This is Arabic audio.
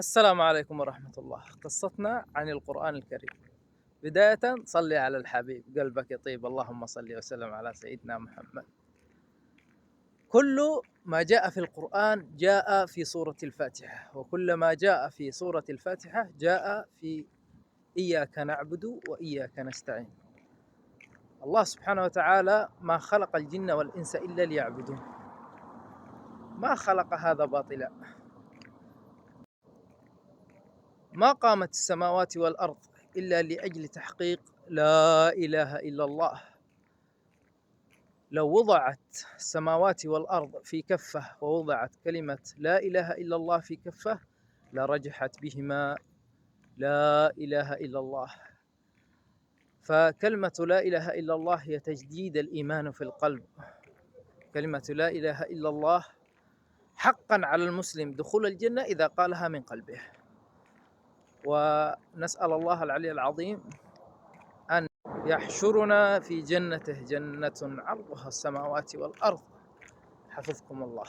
السلام عليكم ورحمة الله. قصتنا عن القرآن الكريم. بداية صلي على الحبيب قلبك يطيب، اللهم صل وسلم على سيدنا محمد. كل ما جاء في القرآن جاء في سورة الفاتحة، وكل ما جاء في سورة الفاتحة جاء في إياك نعبد وإياك نستعين. الله سبحانه وتعالى ما خلق الجن والإنس إلا ليعبدون، ما خلق هذا باطلا. ما قامت السماوات والأرض إلا لأجل تحقيق لا إله إلا الله. لو وضعت السماوات والأرض في كفة ووضعت كلمة لا إله إلا الله في كفة لرجحت بهما لا إله إلا الله. فكلمة لا إله إلا الله هي تجديد الإيمان في القلب. كلمة لا إله إلا الله حقا على المسلم دخول الجنة إذا قالها من قلبه. ونسأل الله العلي العظيم أن يحشرنا في جنته، جنة عرضها السماوات والأرض. حفظكم الله.